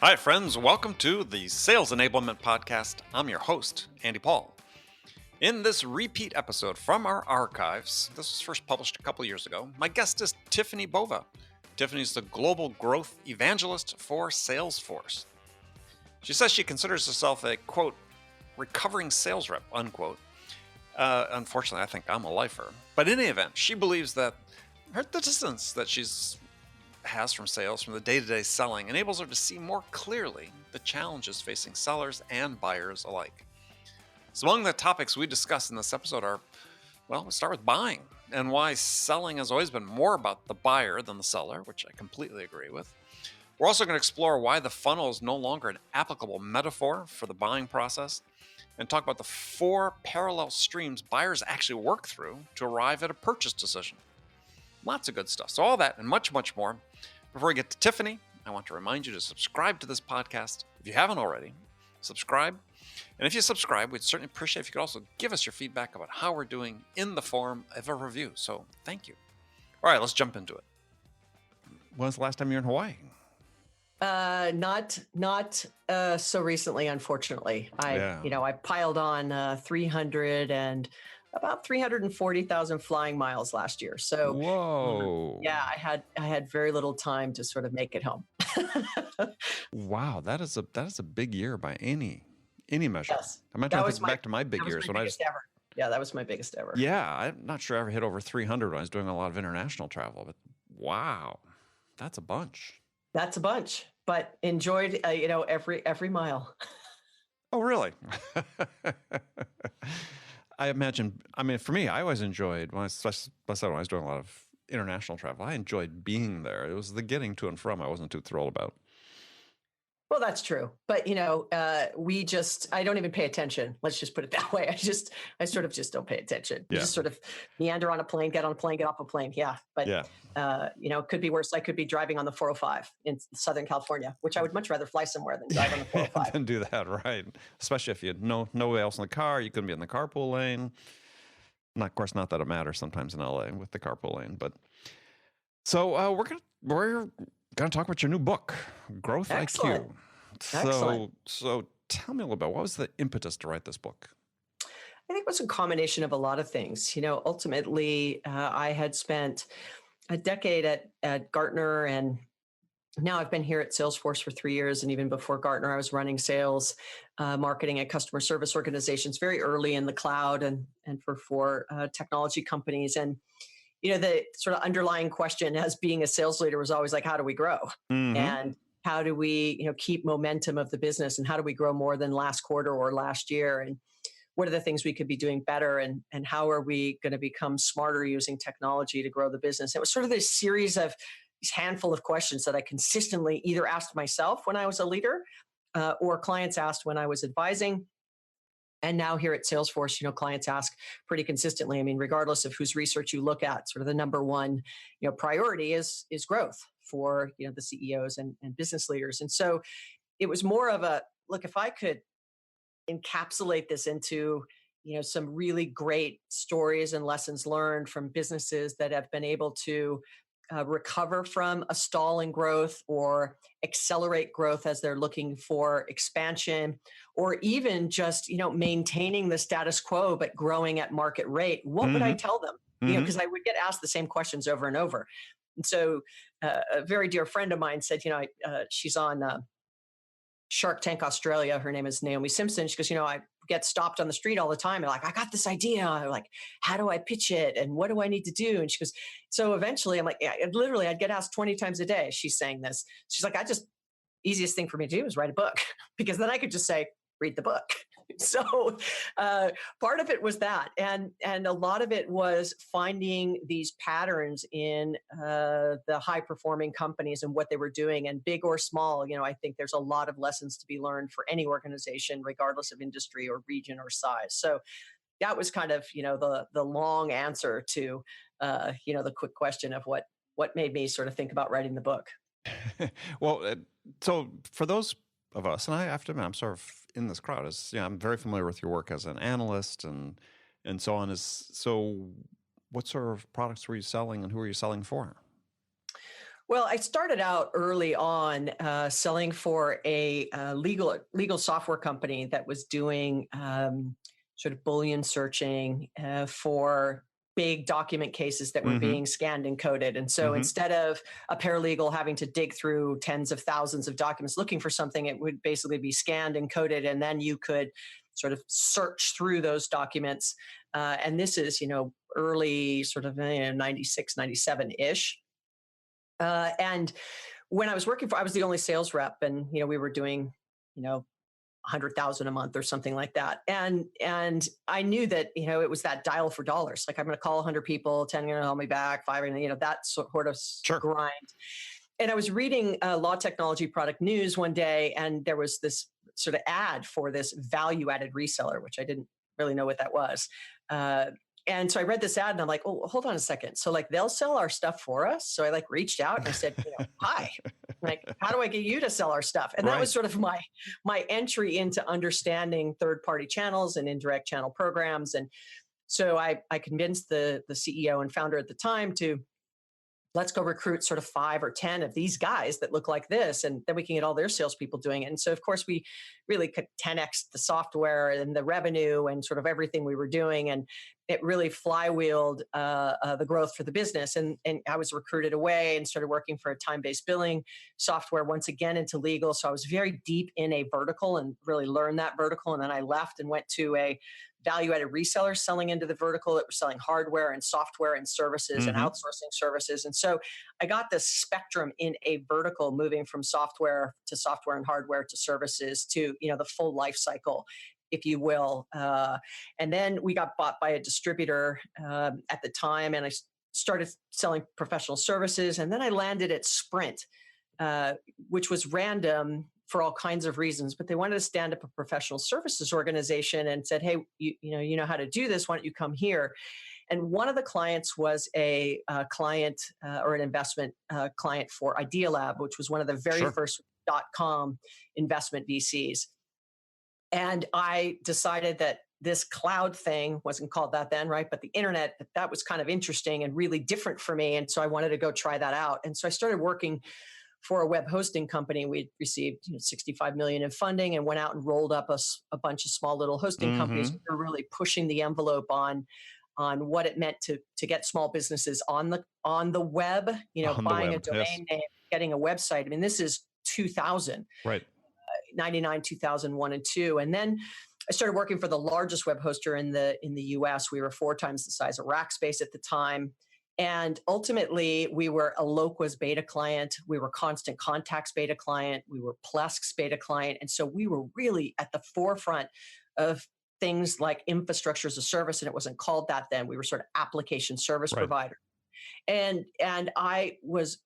Hi, friends. Welcome to the Sales Enablement Podcast. I'm your host, Andy Paul. In this repeat episode from our archives, this was first published a couple years ago, my guest is Tiffani Bova. Tiffani's the Global Growth Evangelist for Salesforce. She says she considers herself a, quote, recovering sales rep, unquote. Unfortunately, I think I'm a lifer. But in any event, she believes that the distance that she's has from sales, from the day-to-day selling, enables her to see more clearly the challenges facing sellers and buyers alike. So among the topics we discuss in this episode are, well, we'll start with buying and why selling has always been more about the buyer than the seller, which I completely agree with. We're also going to explore why the funnel is no longer an applicable metaphor for the buying process and talk about the 4 parallel streams buyers actually work through to arrive at a purchase decision. Lots of good stuff. So all that and much, much more. Before we get to Tiffani, I want to remind you to subscribe to this podcast. If you haven't already, subscribe. And if you subscribe, we'd certainly appreciate if you could also give us your feedback about how we're doing in the form of a review. So thank you. All right, let's jump into it. When was the last time you were in Hawaii? Not so recently, unfortunately. I piled on 340,000 flying miles last year. So, Whoa. I had very little time to sort of make it home. Wow, that is a big year by any measure. Yes. I'm trying to think back to my big years when I just ever. Yeah, that was my biggest ever. Yeah, I'm not sure I ever hit over 300 when I was doing a lot of international travel, but wow, that's a bunch. That's a bunch, but enjoyed every mile. Oh, really? I imagine. I mean, for me, I always enjoyed when I was doing a lot of international travel. I enjoyed being there. It was the getting to and from I wasn't too thrilled about. Well, that's true. But, I don't even pay attention. Let's just put it that way. I sort of just don't pay attention. Yeah. Just sort of meander on a plane, get on a plane, get off a plane. Yeah. But, it could be worse. I could be driving on the 405 in Southern California, which I would much rather fly somewhere than drive on the 405. Than do that, right? Especially if you had nobody else in the car. You couldn't be in the carpool lane. Of course, not that it matters sometimes in LA with the carpool lane. But so we're gonna talk about your new book, Growth Excellent. IQ. Excellent. So tell me a little bit. What was the impetus to write this book? I think it was a combination of a lot of things. Ultimately, I had spent a decade at Gartner, and now I've been here at Salesforce for 3 years. And even before Gartner, I was running sales, marketing, and customer service organizations very early in the cloud and for technology companies. And the sort of underlying question as being a sales leader was always like, how do we grow? Mm-hmm. And how do we, keep momentum of the business, and how do we grow more than last quarter or last year? And what are the things we could be doing better? And how are we going to become smarter using technology to grow the business? It was sort of this series of these handful of questions that I consistently either asked myself when I was a leader or clients asked when I was advising. And now here at Salesforce, clients ask pretty consistently. I mean, regardless of whose research you look at, sort of the number one, priority is growth for, the CEOs and business leaders. And so it was more of a, look, if I could encapsulate this into, some really great stories and lessons learned from businesses that have been able to recover from a stall in growth or accelerate growth as they're looking for expansion, or even just, maintaining the status quo, but growing at market rate, what would I tell them? Because I would get asked the same questions over and over. And so a very dear friend of mine said, she's on Shark Tank Australia. Her name is Naomi Simpson. She goes, I get stopped on the street all the time. And like, I got this idea. I'm like, how do I pitch it? And what do I need to do? And she goes, so eventually I'm like, yeah, literally I'd get asked 20 times a day. She's saying this. She's like, easiest thing for me to do is write a book, because then I could just say, read the book. So part of it was that. And a lot of it was finding these patterns in the high performing companies and what they were doing, and big or small. I think there's a lot of lessons to be learned for any organization, regardless of industry or region or size. So that was kind of, the long answer to, the quick question of what made me sort of think about writing the book. Well, so for those of us, and I have to admit, I'm sort of in this crowd, I'm very familiar with your work as an analyst and so on. So what sort of products were you selling, and who are you selling for? Well, I started out early on selling for a legal software company that was doing sort of Boolean searching for big document cases that were Mm-hmm. being scanned and coded. And so Mm-hmm. instead of a paralegal having to dig through tens of thousands of documents looking for something, it would basically be scanned and coded, and then you could sort of search through those documents. And this is, early sort of 96, 97 ish. And when I was working I was the only sales rep, and we were doing, 100,000 a month or something like that. And I knew that it was that dial for dollars. Like I'm going to call 100 people, 10 going to call me back, 5, that sort of Sure. grind. And I was reading Law Technology Product News one day, and there was this sort of ad for this value added reseller, which I didn't really know what that was. Uh, and so I read this ad and I'm like, oh, hold on a second. So like they'll sell our stuff for us. So I like reached out and I said, hi, like, how do I get you to sell our stuff? And that was sort of my entry into understanding third party channels and indirect channel programs. And so I convinced the CEO and founder at the time to let's go recruit sort of 5 or 10 of these guys that look like this, and then we can get all their salespeople doing it. And so, of course, we really could 10x the software and the revenue and sort of everything we were doing, and it really flywheeled the growth for the business. And I was recruited away and started working for a time-based billing software once again into legal. So I was very deep in a vertical and really learned that vertical. And then I left and went to a value-added resellers selling into the vertical that were selling hardware and software and services and Mm-hmm. outsourcing services. And so I got this spectrum in a vertical, moving from software and hardware to services to the full life cycle, if you will. And then we got bought by a distributor at the time, and I started selling professional services. And then I landed at Sprint, which was random for all kinds of reasons, but they wanted to stand up a professional services organization and said, hey, you know how to do this. Why don't you come here? And one of the clients was a client or an investment client for Idea Lab, which was one of the very first .com investment VCs. And I decided that this cloud thing wasn't called that then, right? But the internet, that was kind of interesting and really different for me. And so I wanted to go try that out. And so I started working for a web hosting company. We'd received 65 million in funding and went out and rolled up a bunch of small little hosting companies. We were really pushing the envelope on what it meant to get small businesses on the web, buying a domain name, getting a website. I mean, this is 2000, right? 99, 2001, and 2. And then I started working for the largest web hoster in the US. We were 4 times the size of Rackspace at the time. And ultimately, we were a Eloqua's beta client. We were Constant Contact's beta client. We were Plesk's beta client. And so we were really at the forefront of things like infrastructure as a service. And it wasn't called that then. We were sort of application service provider. And I was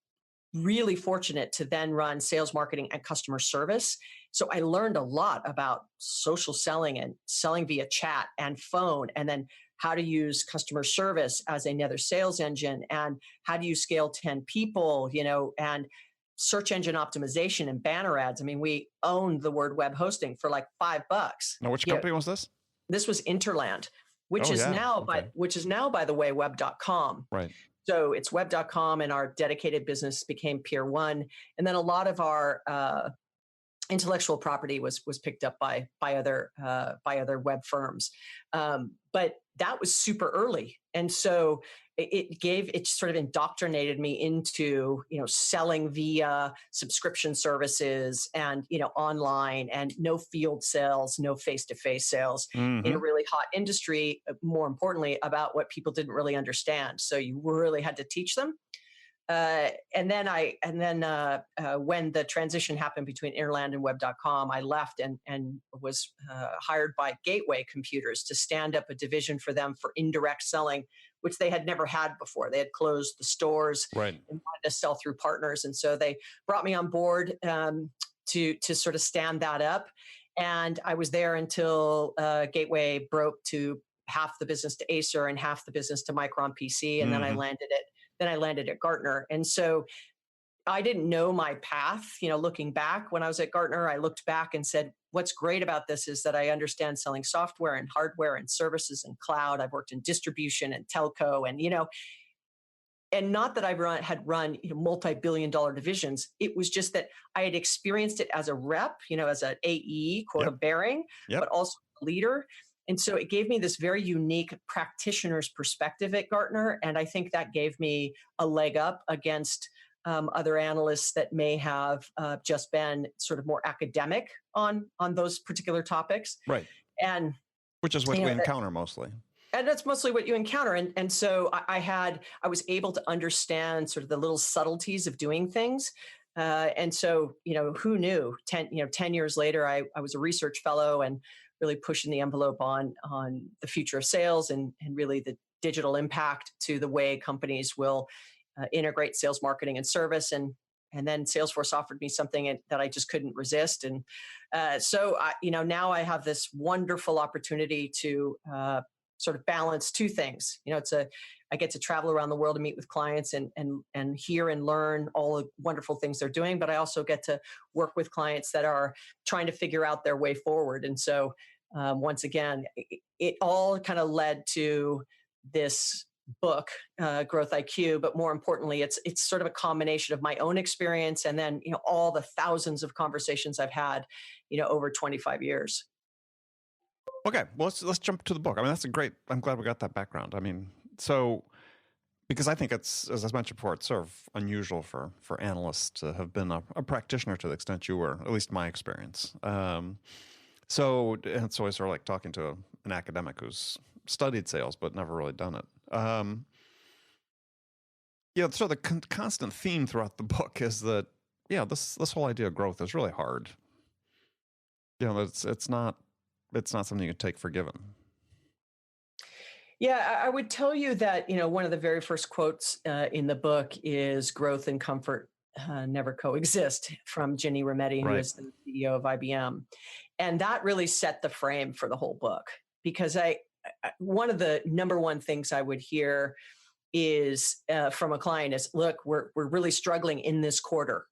really fortunate to then run sales, marketing, and customer service. So I learned a lot about social selling and selling via chat and phone, and then how to use customer service as another sales engine, and how do you scale 10 people, and search engine optimization and banner ads. I mean, we owned the word web hosting for like $5. Now, which company was this? This was Interland, which is now by the way, web.com. Right. So it's web.com, and our dedicated business became Peer 1. And then a lot of our intellectual property was picked up by other web firms. But that was super early. And so it sort of indoctrinated me into, selling via subscription services and, online, and no field sales, no face-to-face sales in a really hot industry, more importantly, about what people didn't really understand. So you really had to teach them. And then when the transition happened between Interland and web.com, I left and was hired by Gateway Computers to stand up a division for them for indirect selling, which they had never had before. They had closed the stores and wanted to sell through partners. And so they brought me on board to sort of stand that up. And I was there until Gateway broke to half the business to Acer and half the business to Micron PC. And then I landed at Gartner. And so I didn't know my path. Looking back, when I was at Gartner, I looked back and said, what's great about this is that I understand selling software and hardware and services and cloud. I've worked in distribution and telco, and And not that had run multi-billion-dollar divisions. It was just that I had experienced it as a rep, as an AE, quota Yep. bearing, Yep. but also a leader. And so it gave me this very unique practitioner's perspective at Gartner. And I think that gave me a leg up against other analysts that may have just been sort of more academic on those particular topics. Right. And Which is what we encounter mostly. And that's mostly what you encounter. And so I was able to understand sort of the little subtleties of doing things. And so, who knew 10 years later, I was a research fellow and really pushing the envelope on the future of sales and really the digital impact to the way companies will integrate sales, marketing, and service. And then Salesforce offered me something that I just couldn't resist. And so, now I have this wonderful opportunity to sort of balance two things. I get to travel around the world and meet with clients and hear and learn all the wonderful things they're doing, but I also get to work with clients that are trying to figure out their way forward. And so once again, it all kind of led to this book, Growth IQ, but more importantly, it's sort of a combination of my own experience and then all the thousands of conversations I've had over 25 years. Okay, well, let's jump to the book. I mean, I'm glad we got that background. I mean, so, because I think it's, as I mentioned before, it's sort of unusual for analysts to have been a practitioner to the extent you were, at least my experience. So it's always sort of like talking to an academic who's studied sales but never really done it. So the constant theme throughout the book is that, this whole idea of growth is really hard. It's not something you can take for given. Yeah, I would tell you that, one of the very first quotes in the book is growth and comfort never coexist, from Ginny Rometty, who is the CEO of IBM. And that really set the frame for the whole book, because one of the number one things I would hear is from a client is, look, we're really struggling in this quarter.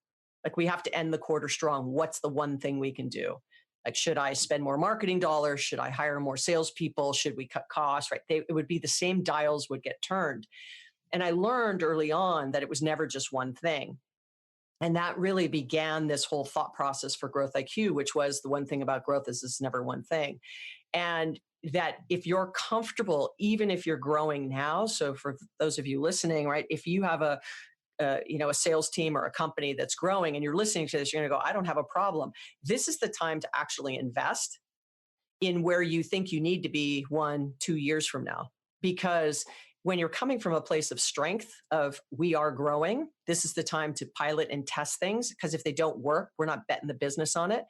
Like, we have to end the quarter strong. What's the one thing we can do? Like, should I spend more marketing dollars? Should I hire more salespeople? Should we cut costs? Right? It would be the same dials would get turned. And I learned early on that it was never just one thing. And that really began this whole thought process for Growth IQ, which was, the one thing about growth is it's never one thing. And that if you're comfortable, even if you're growing now, so for those of you listening, right, if you have a sales team or a company that's growing and you're listening to this, you're going to go, I don't have a problem. This is the time to actually invest in where you think you need to be 1-2 years from now. Because when you're coming from a place of strength of, we are growing, this is the time to pilot and test things. Because if they don't work, we're not betting the business on it.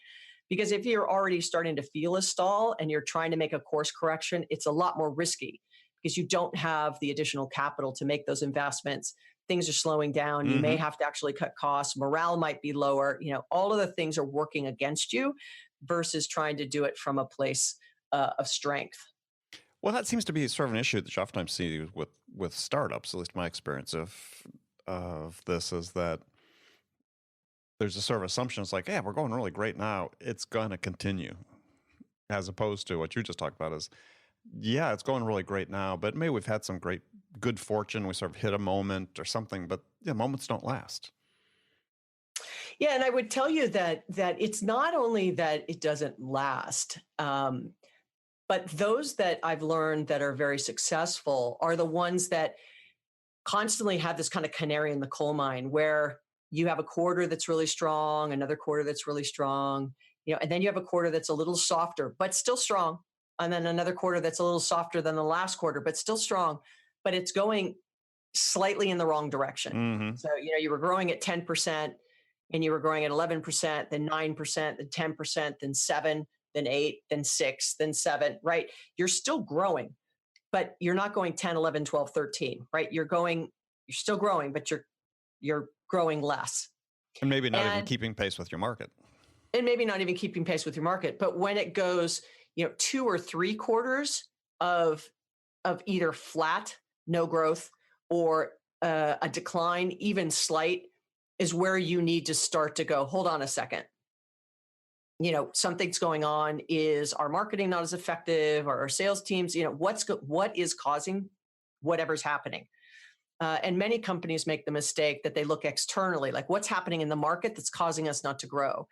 Because if you're already starting to feel a stall and you're trying to make a course correction, it's a lot more risky, because you don't have the additional capital to make those investments. Things are slowing down. You may have to actually cut costs. Morale might be lower. All of the things are working against you versus trying to do it from a place of strength. Well, that seems to be sort of an issue that you oftentimes see with startups. At least my experience of this is that there's a sort of assumption. It's like, we're going really great now. It's going to continue, as opposed to what you just talked about is, it's going really great now, but maybe we've had some good fortune. We sort of hit a moment or something, but moments don't last. Yeah, and I would tell you that it's not only that it doesn't last, but those that I've learned that are very successful are the ones that constantly have this kind of canary in the coal mine, where you have a quarter that's really strong, another quarter that's really strong, and then you have a quarter that's a little softer, but still strong. And then another quarter that's a little softer than the last quarter, but still strong, but it's going slightly in the wrong direction. So, you were growing at 10% and you were growing at 11%, then 9%, then 10%, then 7, then 8, then 6, then 7, right? You're still growing, but you're not going 10, 11, 12, 13, right? You're still growing, but you're growing less. And maybe not even keeping pace with your market. But when it goes, 2 or 3 quarters of either flat, no growth, or a decline, even slight, is where you need to start to go, hold on a second. Something's going on. Is our marketing not as effective? Or our sales teams, what is causing whatever's happening? And many companies make the mistake that they look externally, like what's happening in the market that's causing us not to grow.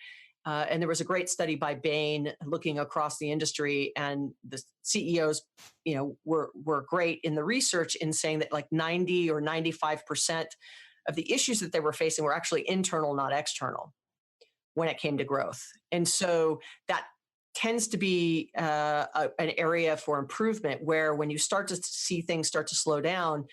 And there was a great study by Bain looking across the industry, and the CEOs, were great in the research in saying that like 90 or 95% of the issues that they were facing were actually internal, not external, when it came to growth. And so that tends to be an area for improvement, where when you start to see things start to slow down,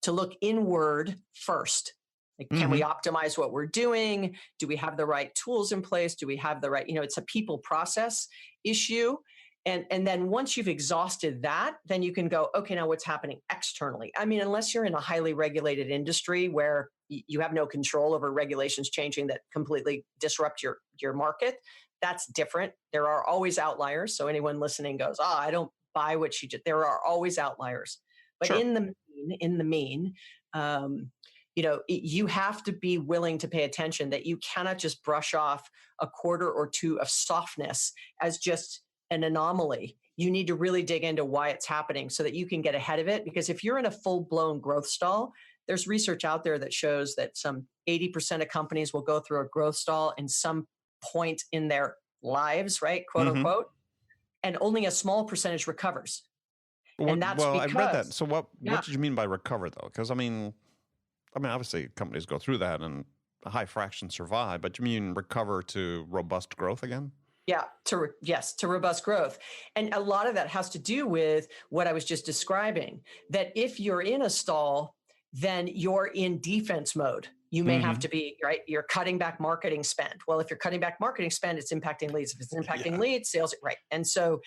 to look inward first. Like, can we optimize what we're doing? Do we have the right tools in place? Do we have the right, it's a people process issue. And then once you've exhausted that, then you can go, okay, now what's happening externally? I mean, unless you're in a highly regulated industry where you have no control over regulations changing that completely disrupt your market, that's different. There are always outliers. So anyone listening goes, I don't buy what you did. There are always outliers. But Sure. in the mean, you have to be willing to pay attention, that you cannot just brush off a quarter or two of softness as just an anomaly. You need to really dig into why it's happening so that you can get ahead of it. Because if you're in a full-blown growth stall, there's research out there that shows that some 80% of companies will go through a growth stall in some point in their lives, right? Quote unquote. And only a small percentage recovers. And that's Well, I read that. because, So what yeah. did you mean by recover though? Because I mean, obviously companies go through that and a high fraction survive, but you mean recover to robust growth again? Yeah, to robust growth. And a lot of that has to do with what I was just describing, that if you're in a stall, then you're in defense mode. You may have to be, right? You're cutting back marketing spend. Well, if you're cutting back marketing spend, it's impacting leads. If it's impacting leads, sales, right? And so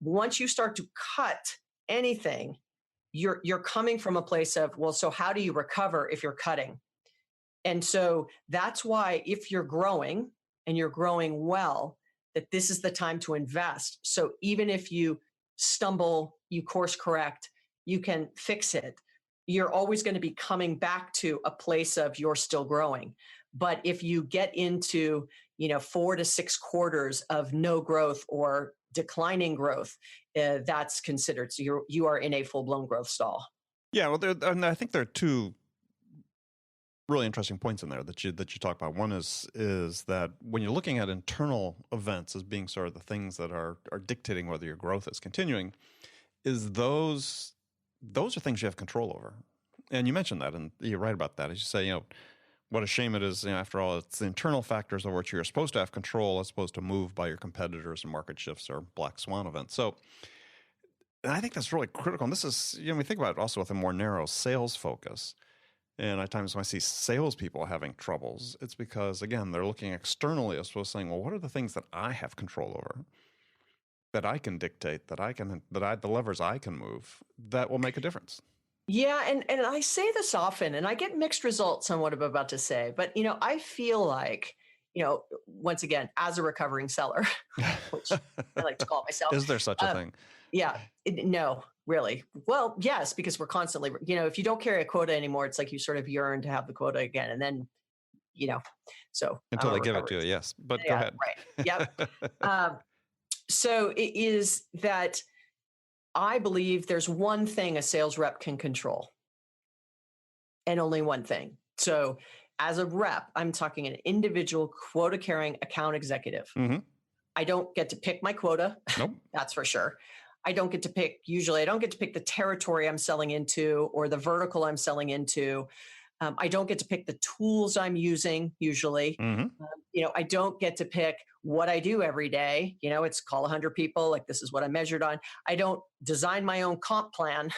once you start to cut anything, you're coming from a place of, well, so how do you recover if you're cutting? And so that's why if you're growing and you're growing well, that this is the time to invest. So even if you stumble, you course correct, you can fix it. You're always going to be coming back to a place of you're still growing. But if you get into, 4 to 6 quarters of no growth or declining growth, that's considered. So you are in a full-blown growth stall. Yeah, well, and I think there are two really interesting points in there that you talk about. One is that when you're looking at internal events as being sort of the things that are dictating whether your growth is continuing, is those are things you have control over. And you mentioned that, and you're right about that. As you say, what a shame it is, after all, it's the internal factors over which you're supposed to have control as opposed to moved by your competitors and market shifts or black swan events. So, and I think that's really critical. And this is, we think about it also with a more narrow sales focus. And at times when I see salespeople having troubles, it's because, again, they're looking externally as opposed to saying, well, what are the things that I have control over, that I can dictate, the levers I can move that will make a difference? Yeah, and I say this often, and I get mixed results on what I'm about to say, but I feel like, once again, as a recovering seller, which I like to call myself. Is there such a thing? Yeah, no, really. Well, yes, because we're constantly, if you don't carry a quota anymore, it's like you sort of yearn to have the quota again, and then, so until they give it to you, yes. But go ahead. Right. Yep. So it is that I believe there's one thing a sales rep can control, and only one thing. So as a rep, I'm talking an individual quota-carrying account executive. I don't get to pick my quota. Nope. That's for sure. I don't get to pick the territory I'm selling into or the vertical I'm selling into. I don't get to pick the tools I'm using usually. I don't get to pick what I do every day. It's call 100 people. Like, this is what I measured on. I don't design my own comp plan.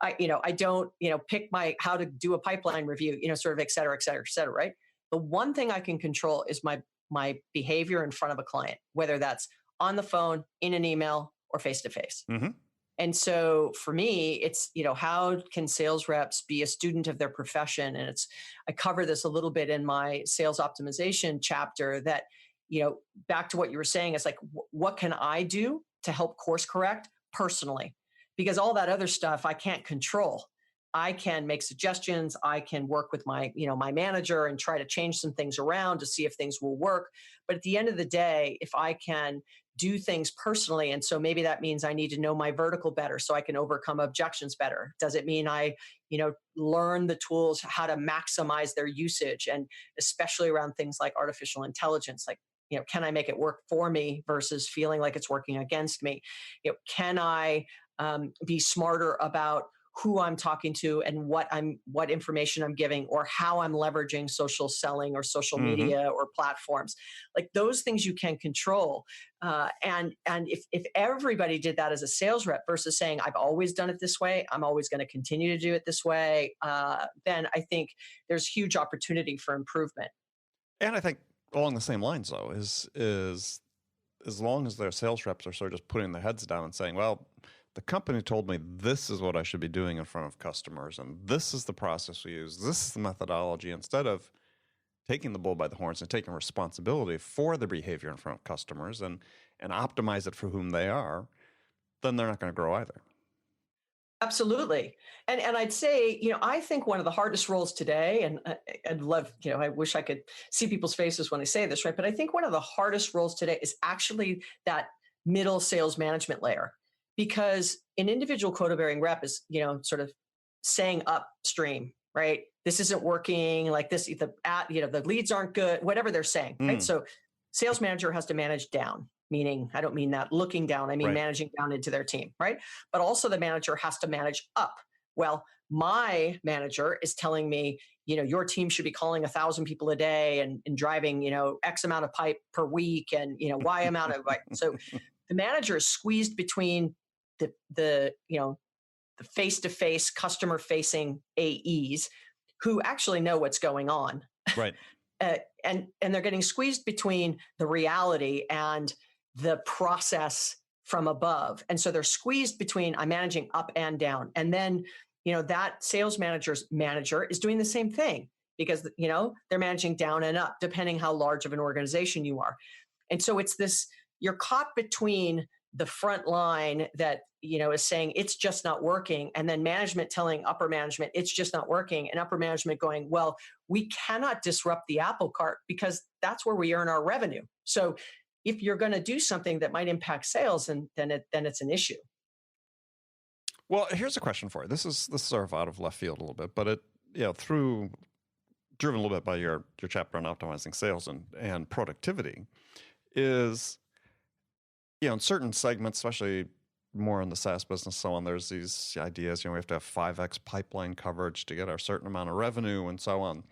I don't, pick how to do a pipeline review, sort of et cetera, et cetera, et cetera, right? The one thing I can control is my behavior in front of a client, whether that's on the phone, in an email, or face-to-face. And so for me, it's, how can sales reps be a student of their profession? And I cover this a little bit in my sales optimization chapter, that, back to what you were saying, it's like, what can I do to help course correct personally? Because all that other stuff I can't control. I can make suggestions. I can work with my manager and try to change some things around to see if things will work. But at the end of the day, if I can do things personally, and so maybe that means I need to know my vertical better so I can overcome objections better. Does it mean I, learn the tools, how to maximize their usage, and especially around things like artificial intelligence, like, can I make it work for me versus feeling like it's working against me? Can I be smarter about who I'm talking to and what information I'm giving, or how I'm leveraging social selling or social Mm-hmm. media or platforms? Like, those things you can control. And if everybody did that as a sales rep versus saying, I've always done it this way, I'm always going to continue to do it this way, then I think there's huge opportunity for improvement. And I think along the same lines, though, is as long as their sales reps are sort of just putting their heads down and saying, well, the company told me this is what I should be doing in front of customers, and this is the process we use, this is the methodology, instead of taking the bull by the horns and taking responsibility for the behavior in front of customers and optimize it for whom they are, then they're not going to grow either. Absolutely. And I'd say, I think one of the hardest roles today, and I'd love, I wish I could see people's faces when I say this, right? But I think one of the hardest roles today is actually that middle sales management layer, because an individual quota bearing rep is, sort of saying upstream, right? This isn't working, like this, the leads aren't good, whatever they're saying, right? So sales manager has to manage down, meaning I don't mean that looking down, I mean Right. managing down into their team, right? But also the manager has to manage up. Well, my manager is telling me, your team should be calling 1,000 people a day and driving, X amount of pipe per week and, Y amount of, like, so the manager is squeezed between the face-to-face customer facing AEs who actually know what's going on. Right. And they're getting squeezed between the reality and the process from above. And so they're squeezed between, I'm managing up and down. And then, that sales manager's manager is doing the same thing, because, they're managing down and up, depending how large of an organization you are. And so it's this, you're caught between the front line that, is saying it's just not working, and then management telling upper management it's just not working, and upper management going, well, we cannot disrupt the apple cart because that's where we earn our revenue. So if you're going to do something that might impact sales, then it's an issue. Well, here's a question for you. This is sort of out of left field a little bit, but driven a little bit by your chapter on optimizing sales and productivity, is, in certain segments, especially more in the SaaS business, so on, there's these ideas, we have to have 5x pipeline coverage to get our certain amount of revenue and so on.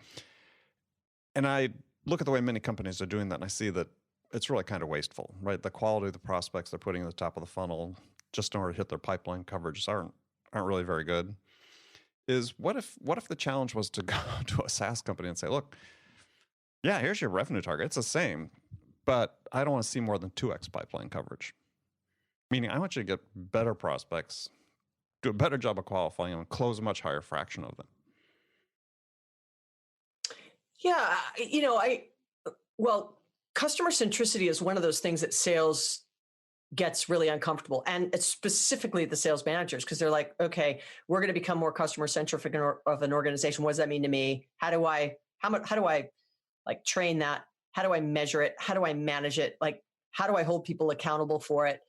And I look at the way many companies are doing that, and I see that it's really kind of wasteful, right? The quality of the prospects they're putting at the top of the funnel just in order to hit their pipeline coverage aren't really very good. What if the challenge was to go to a SaaS company and say, look, yeah, here's your revenue target. It's the same, but I don't want to see more than 2x pipeline coverage. Meaning, I want you to get better prospects, do a better job of qualifying them, and close a much higher fraction of them. Yeah, customer centricity is one of those things that sales gets really uncomfortable, and it's specifically the sales managers, because they're like, okay, we're going to become more customer centric of an organization. What does that mean to me? How do I like train that? How do I measure it? How do I manage it? Like, how do I hold people accountable for it?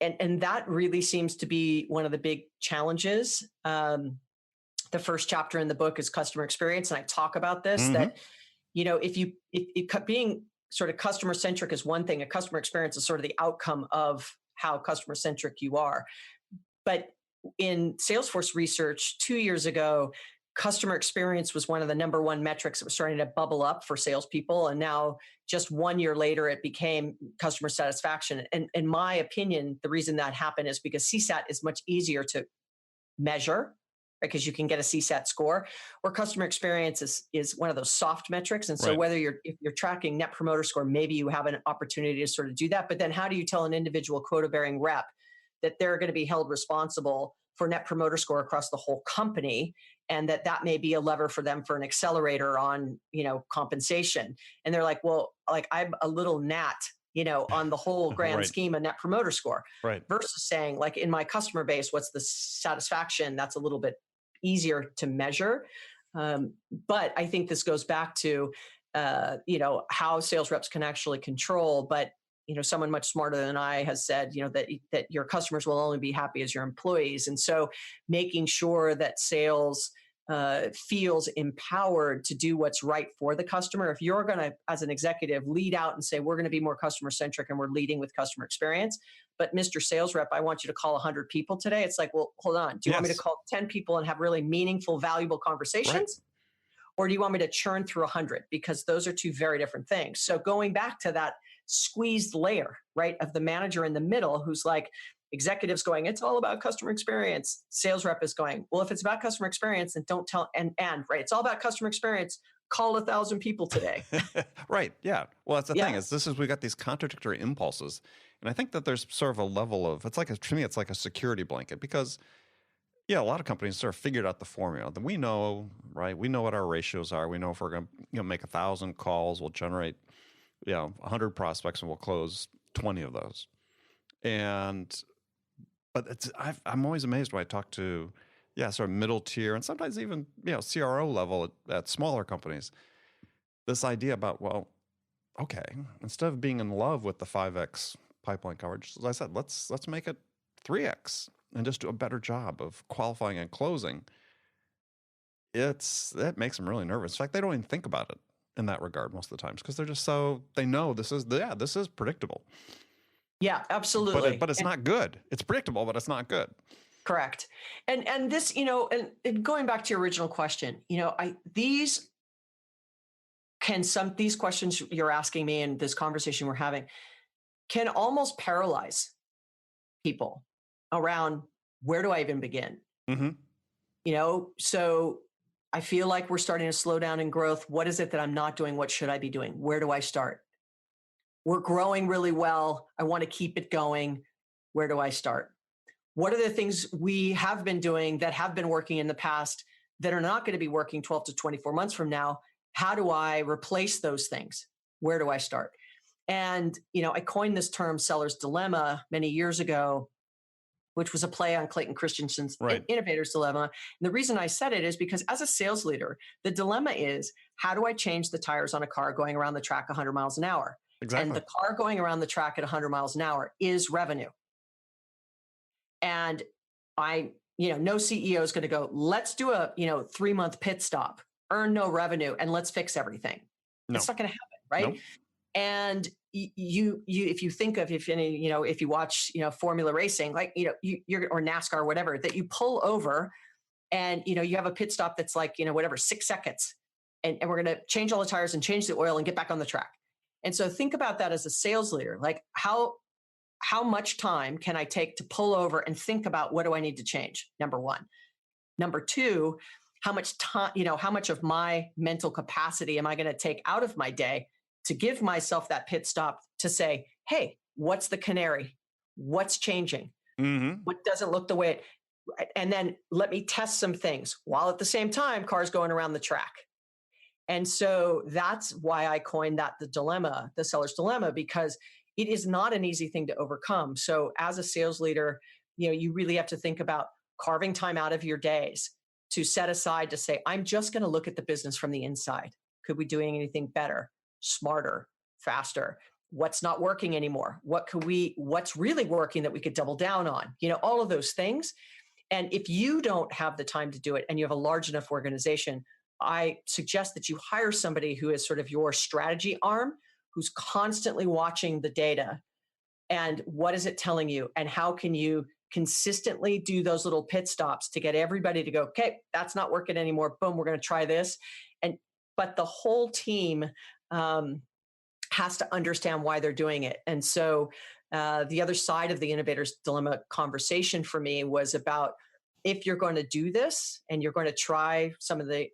And that really seems to be one of the big challenges. The first chapter in the book is customer experience, and I talk about this, that, if being sort of customer centric is one thing, a customer experience is sort of the outcome of how customer centric you are. But in Salesforce research 2 years ago, customer experience was one of the number one metrics that was starting to bubble up for salespeople. And now, just 1 year later, it became customer satisfaction. And in my opinion, the reason that happened is because CSAT is much easier to measure, because you can get a CSAT score, or customer experience is one of those soft metrics. And so Right. whether if you're tracking net promoter score, maybe you have an opportunity to sort of do that. But then how do you tell an individual quota bearing rep that they're going to be held responsible for net promoter score across the whole company, and that may be a lever for them for an accelerator on, compensation? And they're like, well, like, I'm a little gnat, on the whole grand Right. scheme of net promoter score, Right. versus saying, like, in my customer base, what's the satisfaction? That's a little bit easier to measure. But I think this goes back to, how sales reps can actually control. But someone much smarter than I has said, that your customers will only be happy as your employees. And so making sure that sales feels empowered to do what's right for the customer. If you're going to, as an executive, lead out and say, we're going to be more customer centric and we're leading with customer experience, but Mr. Sales Rep, I want you to call 100 people today. It's like, well, hold on. Do you want me to call 10 people and have really meaningful, valuable conversations? Right. Or do you want me to churn through 100? Because those are two very different things. So going back to that squeezed layer, right, of the manager in the middle, who's like, executives going, it's all about customer experience. Sales rep is going, well, if it's about customer experience, then don't tell, and right, it's all about customer experience. Call 1,000 people today. Right. Yeah. Well, that's the thing is we got these contradictory impulses. And I think that there's sort of a level of, to me, it's like a security blanket because a lot of companies sort of figured out the formula that we know, right? We know what our ratios are. We know if we're going to make 1,000 calls, we'll generate, 100 prospects and we'll close 20 of those. But I'm always amazed when I talk to, sort of middle tier and sometimes even, CRO level at smaller companies. This idea about, well, okay, instead of being in love with the 5X pipeline coverage, as I said, let's make it 3X and just do a better job of qualifying and closing. That makes them really nervous. In fact, they don't even think about it in that regard most of the times because they're just they know this is predictable. Yeah, absolutely. But it's not good. It's predictable, but it's not good. Correct. And this, and going back to your original question, these questions you're asking me and this conversation we're having can almost paralyze people around where do I even begin? Mm-hmm. So I feel like we're starting to slow down in growth. What is it that I'm not doing? What should I be doing? Where do I start? We're growing really well. I want to keep it going. Where do I start? What are the things we have been doing that have been working in the past that are not going to be working 12 to 24 months from now? How do I replace those things? Where do I start? And, I coined this term seller's dilemma many years ago, which was a play on Clayton Christensen's Innovator's Dilemma. And the reason I said it is because as a sales leader, the dilemma is, how do I change the tires on a car going around the track 100 miles an hour? Exactly. And the car going around the track at 100 miles an hour is revenue. And no CEO is going to go, let's do a, 3-month pit stop, earn no revenue, and let's fix everything. No. It's not going to happen, right? Nope. And you, if you think of, if you watch, Formula racing, like, you're, or NASCAR or whatever, that you pull over and, you have a pit stop that's like, 6 seconds and we're going to change all the tires and change the oil and get back on the track. And so think about that as a sales leader, like how much time can I take to pull over and think about what do I need to change? Number one. Number two, how much time, how much of my mental capacity am I going to take out of my day to give myself that pit stop to say, hey, what's the canary? What's changing? Mm-hmm. What doesn't look the way and then let me test some things while at the same time, cars going around the track. And so that's why I coined that the dilemma, the seller's dilemma, because it is not an easy thing to overcome. So as a sales leader, you really have to think about carving time out of your days to set aside to say, I'm just going to look at the business from the inside. Could we be doing anything better, smarter, faster? What's not working anymore? What's really working that we could double down on? All of those things. And if you don't have the time to do it and you have a large enough organization, I suggest that you hire somebody who is sort of your strategy arm, who's constantly watching the data and what is it telling you and how can you consistently do those little pit stops to get everybody to go, okay, that's not working anymore. Boom, we're going to try this. But the whole team has to understand why they're doing it. And so the other side of the innovator's dilemma conversation for me was about, if you're going to do this and you're going to try some of the,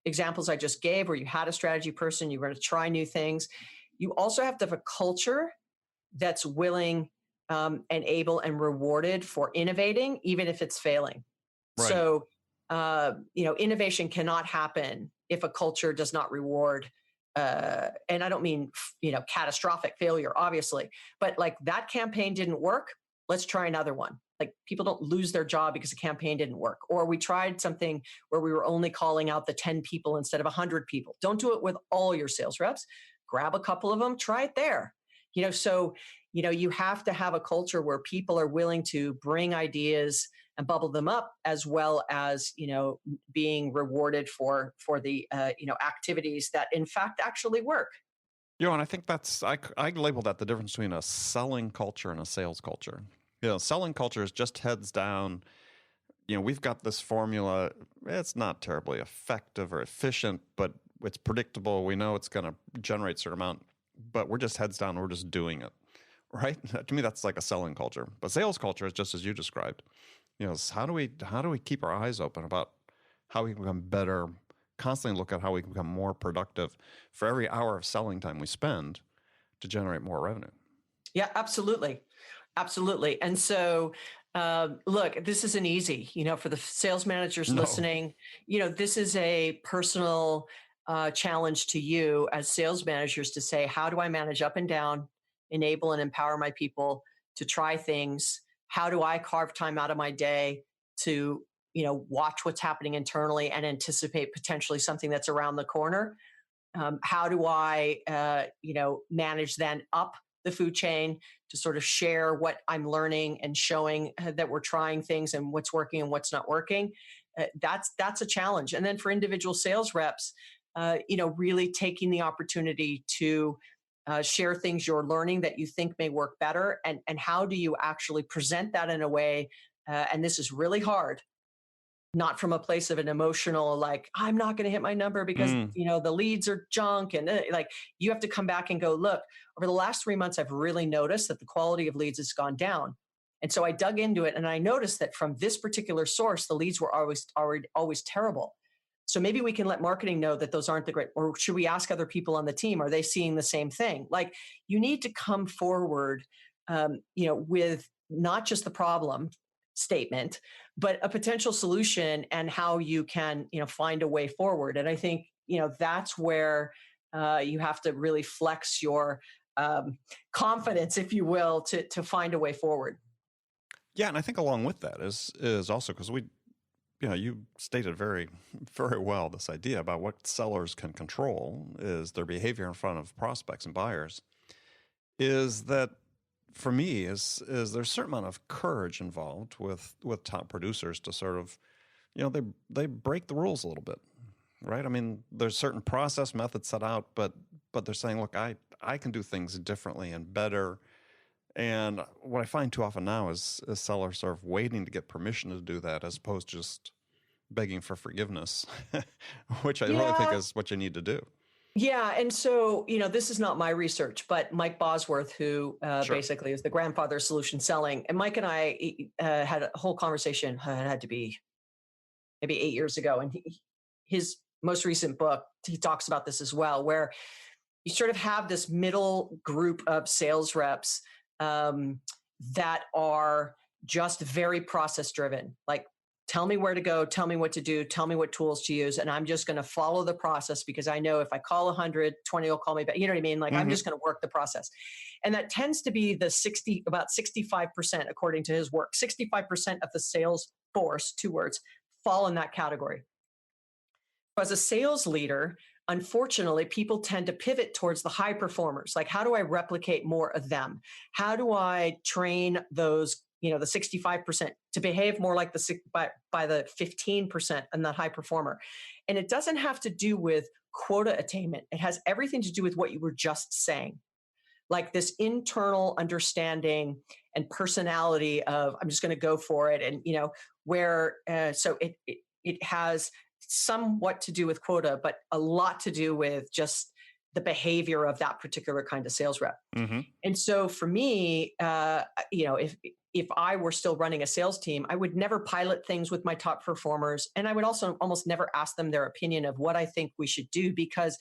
examples I just gave where you had a strategy person, you're going to try new things. You also have to have a culture that's willing and able and rewarded for innovating, even if it's failing. Right. So, innovation cannot happen if a culture does not reward. And I don't mean, catastrophic failure, obviously, but like that campaign didn't work. Let's try another one. Like people don't lose their job because a campaign didn't work. Or we tried something where we were only calling out the 10 people instead of 100 people. Don't do it with all your sales reps. Grab a couple of them, try it there. So, you have to have a culture where people are willing to bring ideas and bubble them up, as well as, being rewarded for the, activities that in fact actually work. And I think I label that the difference between a selling culture and a sales culture. Selling culture is just heads down. We've got this formula. It's not terribly effective or efficient, but it's predictable. We know it's going to generate a certain amount, but we're just heads down. We're just doing it, right? To me, that's like a selling culture. But sales culture is just as you described. How do we keep our eyes open about how we can become better? Constantly look at how we can become more productive for every hour of selling time we spend to generate more revenue. Yeah, absolutely. Absolutely. And so, look, this isn't easy, for the sales managers No. listening. This is a personal challenge to you as sales managers to say, how do I manage up and down, enable and empower my people to try things? How do I carve time out of my day to, watch what's happening internally and anticipate potentially something that's around the corner? How do I, manage then up the food chain to sort of share what I'm learning and showing that we're trying things and what's working and what's not working? That's a challenge. And then for individual sales reps, really taking the opportunity to share things you're learning that you think may work better, and how do you actually present that in a way? And this is really hard, not from a place of an emotional, like, I'm not going to hit my number because, the leads are junk. And like, you have to come back and go, look, over the last 3 months, I've really noticed that the quality of leads has gone down. And so I dug into it and I noticed that from this particular source, the leads were always terrible. So maybe we can let marketing know that those aren't the great, or should we ask other people on the team? Are they seeing the same thing? Like, you need to come forward, with not just the problem statement, but a potential solution and how you can, find a way forward. And I think, that's where you have to really flex your confidence, if you will, to find a way forward. Yeah, and I think along with that is also because you stated very, very well this idea about what sellers can control is their behavior in front of prospects and buyers. Is that for me is there's a certain amount of courage involved with top producers to sort of, they break the rules a little bit, right? I mean, there's certain process methods set out, but they're saying, look, I can do things differently and better. And what I find too often now is sellers sort of waiting to get permission to do that as opposed to just begging for forgiveness, which I really think is what you need to do. Yeah. And so, this is not my research, but Mike Bosworth, who Sure. basically is the grandfather of solution selling. And Mike and I had a whole conversation, it had to be maybe 8 years ago. And his most recent book, he talks about this as well, where you sort of have this middle group of sales reps that are just very process driven. Like, tell me where to go, tell me what to do, tell me what tools to use. And I'm just going to follow the process because I know if I call 100, 20 will call me back. You know what I mean? Like, I'm just going to work the process. And that tends to be about 65%, according to his work. 65% of the sales force, 2 words, fall in that category. As a sales leader, unfortunately, people tend to pivot towards the high performers. Like, how do I replicate more of them? How do I train those, the 65% to behave more like by the 15% and that high performer? And it doesn't have to do with quota attainment. It has everything to do with what you were just saying. Like this internal understanding and personality of, I'm just going to go for it. And, so it has somewhat to do with quota, but a lot to do with just the behavior of that particular kind of sales rep. And so for me, if I were still running a sales team, I would never pilot things with my top performers. And I would also almost never ask them their opinion of what I think we should do, because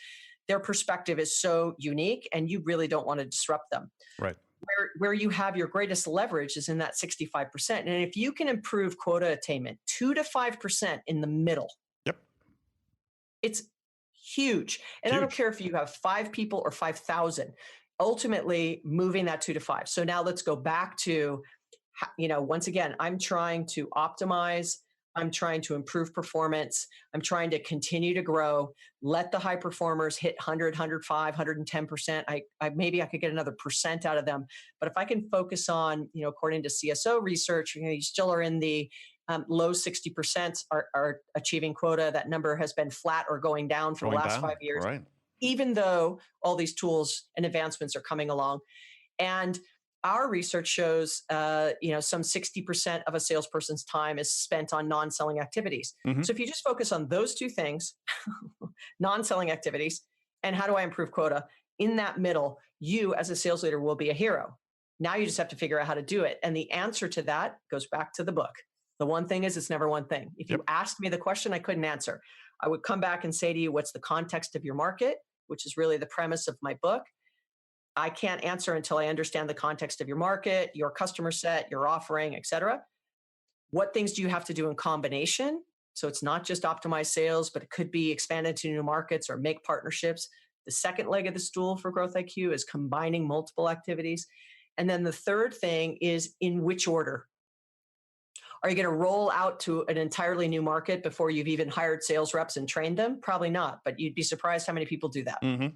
their perspective is so unique and you really don't want to disrupt them. Right. Where you have your greatest leverage is in that 65%. And if you can improve quota attainment 2 to 5% in the middle, it's huge. And I don't care if you have 5 people or 5,000, ultimately moving that 2 to 5. So now let's go back to, once again, I'm trying to optimize I'm trying to improve performance. I'm trying to continue to grow. Let the high performers hit 100, 105, 110%. Maybe I could get another percent out of them. But if I can focus on, according to CSO research, you still are in the low 60% are achieving quota. That number has been flat or going down for the last 5 years, right? even though all these tools and advancements are coming along. And our research shows, some 60% of a salesperson's time is spent on non-selling activities. Mm-hmm. So if you just focus on those two things, non-selling activities, and how do I improve quota, in that middle, you as a sales leader will be a hero. Now you just have to figure out how to do it. And the answer to that goes back to the book. The one thing is, it's never one thing. If you asked me the question I couldn't answer, I would come back and say to you, what's the context of your market, which is really the premise of my book. I can't answer until I understand the context of your market, your customer set, your offering, et cetera. What things do you have to do in combination? So it's not just optimize sales, but it could be expand into new markets or make partnerships. The second leg of the stool for Growth IQ is combining multiple activities. And then the third thing is, in which order? Are you going to roll out to an entirely new market before you've even hired sales reps and trained them? Probably not, but you'd be surprised how many people do that. Mm-hmm.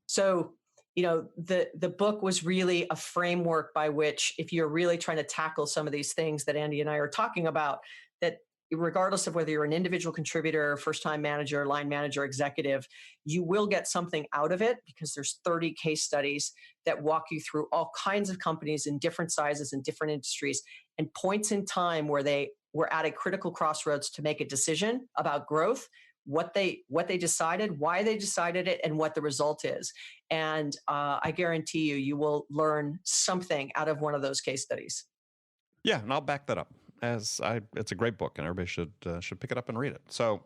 So, the book was really a framework by which, if you're really trying to tackle some of these things that Andy and I are talking about, that regardless of whether you're an individual contributor, first-time manager, line manager, executive, you will get something out of it, because there's 30 case studies that walk you through all kinds of companies in different sizes and different industries, and points in time where they were at a critical crossroads to make a decision about growth, what they decided, why they decided it, and what the result is. And I guarantee you will learn something out of one of those case studies. Yeah, and I'll back that up. It's a great book, and everybody should pick it up and read it. So,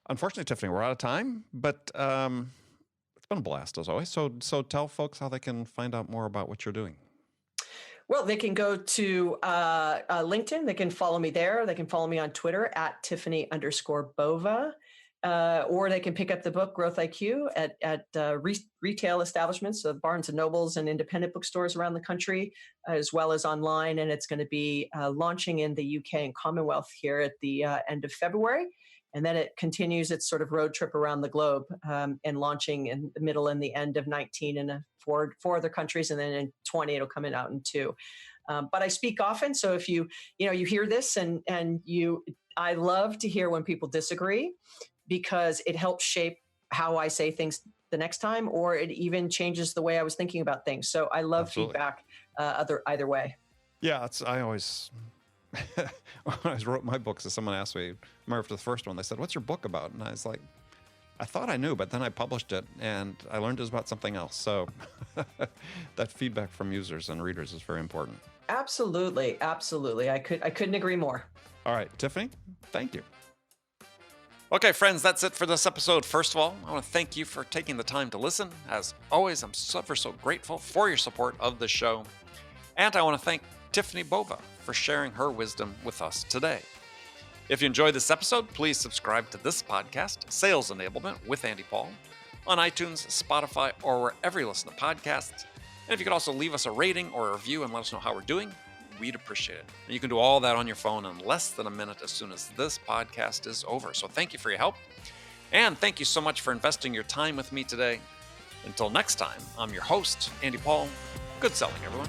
unfortunately, Tiffani, we're out of time, but it's been a blast as always. So tell folks how they can find out more about what you're doing. Well, they can go to LinkedIn. They can follow me there. They can follow me on Twitter at Tiffani_Bova. Or they can pick up the book Growth IQ at retail establishments, so Barnes and Nobles and independent bookstores around the country, as well as online. And it's going to be launching in the UK and Commonwealth here at the end of February. And then it continues its sort of road trip around the globe, and launching in the middle and the end of 19 in four other countries. And then in 20, it'll come out in 2. But I speak often. So if you hear this I love to hear when people disagree, because it helps shape how I say things the next time, or it even changes the way I was thinking about things. So I love feedback either way. Yeah, I always, when I wrote my books, someone asked me, I remember after the first one, they said, "What's your book about?" And I was like, I thought I knew, but then I published it and I learned it was about something else. So that feedback from users and readers is very important. Absolutely. Absolutely. I couldn't agree more. All right, Tiffani, thank you. Okay, friends, that's it for this episode. First of all, I want to thank you for taking the time to listen. As always, I'm so grateful for your support of the show. And I want to thank Tiffani Bova for sharing her wisdom with us today. If you enjoyed this episode, please subscribe to this podcast, Sales Enablement with Andy Paul, on iTunes, Spotify, or wherever you listen to podcasts. And if you could also leave us a rating or a review and let us know how we're doing, we'd appreciate it. And you can do all that on your phone in less than a minute as soon as this podcast is over. So thank you for your help. And thank you so much for investing your time with me today. Until next time, I'm your host, Andy Paul. Good selling, everyone.